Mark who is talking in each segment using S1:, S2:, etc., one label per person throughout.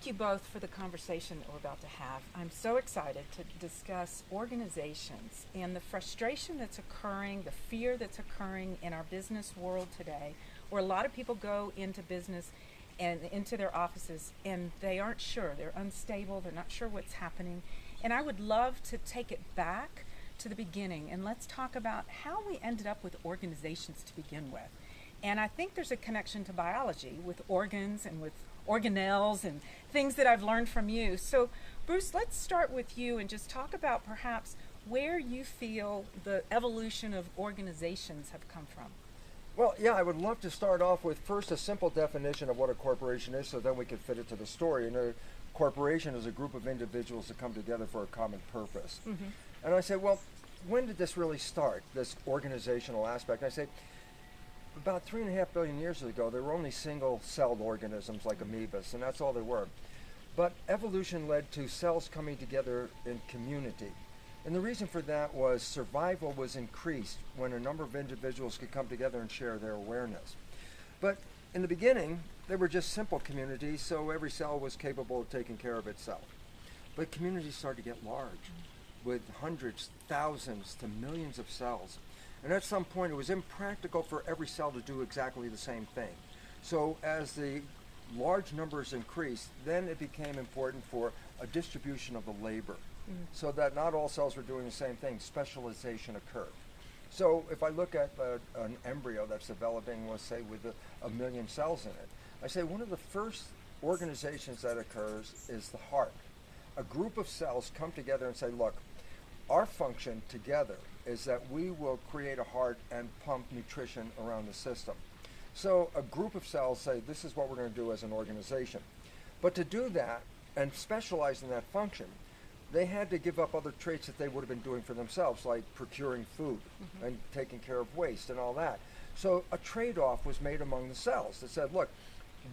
S1: thank you both for the conversation that we're about to have. I'm so excited to discuss organizations and the frustration that's occurring, the fear that's occurring in our business world today, where a lot of people go into business and into their offices and they aren't sure, they're unstable, they're not sure what's happening. And I would love to take it back to the beginning and let's talk about how we ended up with organizations to begin with. And I think there's a connection to biology with organs and with organelles and things that I've learned from you. So Bruce, let's start with you and just talk about perhaps where you feel the evolution of organizations have come from.
S2: Well, yeah, I would love to start off with first a simple definition of what a corporation is so then we can fit it to the story. And a corporation is a group of individuals that come together for a common purpose. Mm-hmm. And I say, well, when did this really start, this organizational aspect? And I say, about 3.5 billion years ago, there were only single-celled organisms like amoebas, and that's all there were. But evolution led to cells coming together in community. And the reason for that was survival was increased when a number of individuals could come together and share their awareness. But in the beginning, they were just simple communities, so every cell was capable of taking care of itself. But communities started to get large, with hundreds, thousands to millions of cells. And at some point, it was impractical for every cell to do exactly the same thing. So as the large numbers increased, then it became important for a distribution of the labor, so that not all cells were doing the same thing. Specialization occurred. So if I look at an embryo that's developing, let's say with a million cells in it, I say one of the first organizations that occurs is the heart. A group of cells come together and say, look, our function together is that we will create a heart and pump nutrition around the system. So a group of cells say, this is what we're going to do as an organization. But to do that and specialize in that function, they had to give up other traits that they would have been doing for themselves, like procuring food and taking care of waste and all that. So a trade-off was made among the cells that said, look,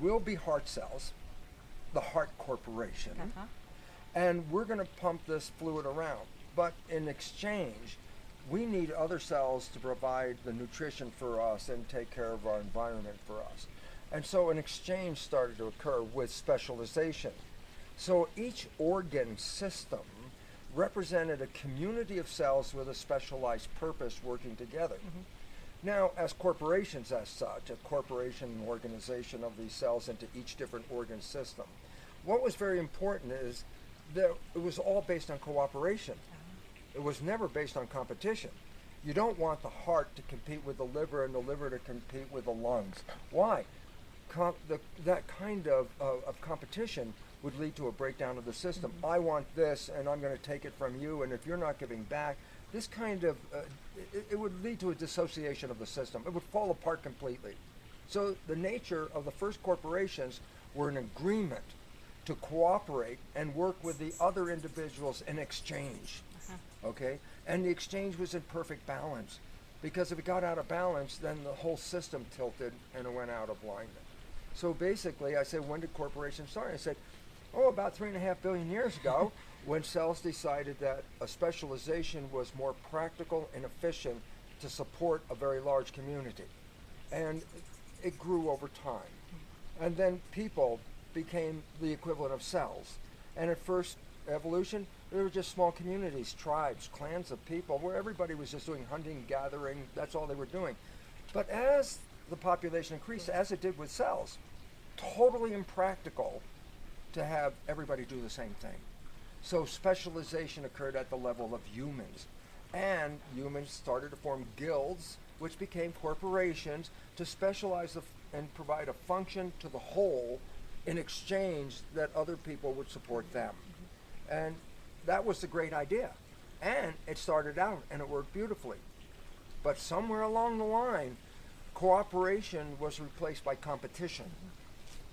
S2: we'll be heart cells, the heart corporation, and we're going to pump this fluid around. But in exchange, we need other cells to provide the nutrition for us and take care of our environment for us. And so an exchange started to occur with specialization. So each organ system represented a community of cells with a specialized purpose working together. Now, as corporations as such, a corporation and organization of these cells into each different organ system, what was very important is that it was all based on cooperation. It was never based on competition. You don't want the heart to compete with the liver and the liver to compete with the lungs. Why? That kind of competition would lead to a breakdown of the system. I want this and I'm going to take it from you, and if you're not giving back, this kind of, it would lead to a dissociation of the system. It would fall apart completely. So the nature of the first corporations were an agreement to cooperate and work with the other individuals in exchange. Okay? And the exchange was in perfect balance, because if it got out of balance, then the whole system tilted and it went out of alignment. So basically, I said, when did corporations start? I said, about 3.5 billion years ago, when cells decided that a specialization was more practical and efficient to support a very large community. And it grew over time. And then people became the equivalent of cells. And at first evolution, there were just small communities, tribes, clans of people, where everybody was just doing hunting, gathering, that's all they were doing. But as the population increased, as it did with cells, totally impractical to have everybody do the same thing. So specialization occurred at the level of humans. And humans started to form guilds, which became corporations, to specialize and provide a function to the whole in exchange that other people would support them. And that was the great idea. And it started out and it worked beautifully. But somewhere along the line, cooperation was replaced by competition,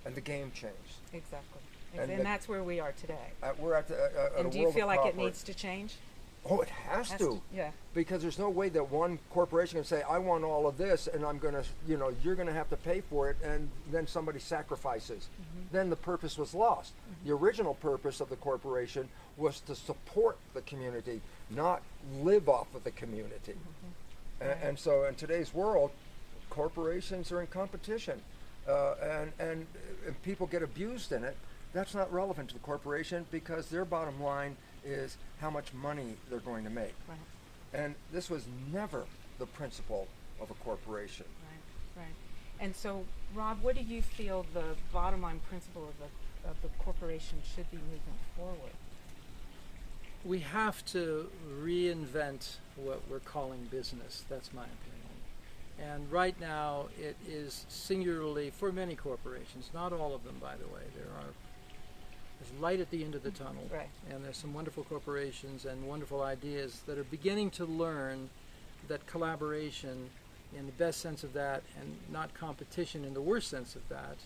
S2: and the game changed.
S1: Exactly. And that's where we are today.
S2: We're at
S1: and do you feel like it needs to change?
S2: Oh, it has to.
S1: Yeah.
S2: Because there's no way that one corporation can say, I want all of this, and I'm going to, you're going to have to pay for it, and then somebody sacrifices. Then the purpose was lost. The original purpose of the corporation was to support the community, not live off of the community. And so in today's world, corporations are in competition, and people get abused in it. that's not relevant to the corporation because their bottom line is how much money they're going to make.
S1: Right.
S2: And this was never the principle of a corporation.
S1: Right, right. And so, Rob, what do you feel the bottom line principle of the corporation should be moving forward?
S3: We have to reinvent what we're calling business. That's my opinion. And right now, it is singularly for many corporations, not all of them, by the way. There's light at the end of the tunnel.
S1: Right.
S3: And there's some wonderful corporations and wonderful ideas that are beginning to learn that collaboration, in the best sense of that, and not competition in the worst sense of that,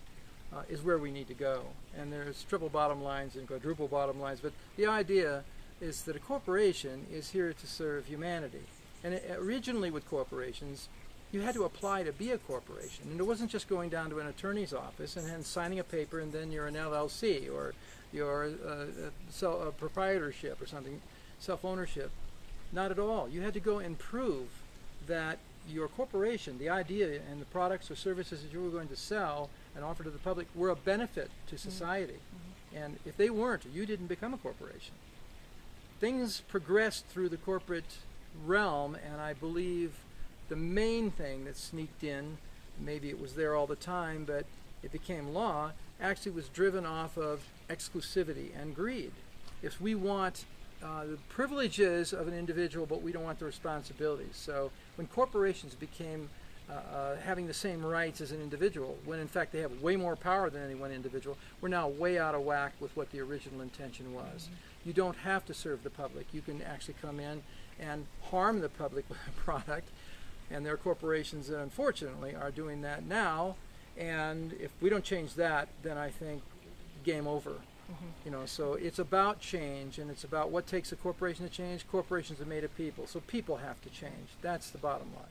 S3: is where we need to go. And there's triple bottom lines and quadruple bottom lines, but the idea is that a corporation is here to serve humanity. And originally with corporations, you had to apply to be a corporation. And it wasn't just going down to an attorney's office and then signing a paper and then you're an LLC or you're a proprietorship or something, self-ownership. Not at all. You had to go and prove that your corporation, the idea and the products or services that you were going to sell and offer to the public were a benefit to society. Mm-hmm. And if they weren't, you didn't become a corporation. Things progressed through the corporate realm, and I believe the main thing that sneaked in, maybe it was there all the time, but it became law, actually was driven off of exclusivity and greed. If we want the privileges of an individual, but we don't want the responsibilities. So when corporations became having the same rights as an individual, when in fact they have way more power than any one individual, we're now way out of whack with what the original intention was. Mm-hmm. You don't have to serve the public. You can actually come in and harm the public with a product, and there are corporations that unfortunately are doing that now, and if we don't change that, then I think game over. Mm-hmm. You know, so it's about change, and it's about what takes a corporation to change. Corporations are made of people, so people have to change. That's the bottom line.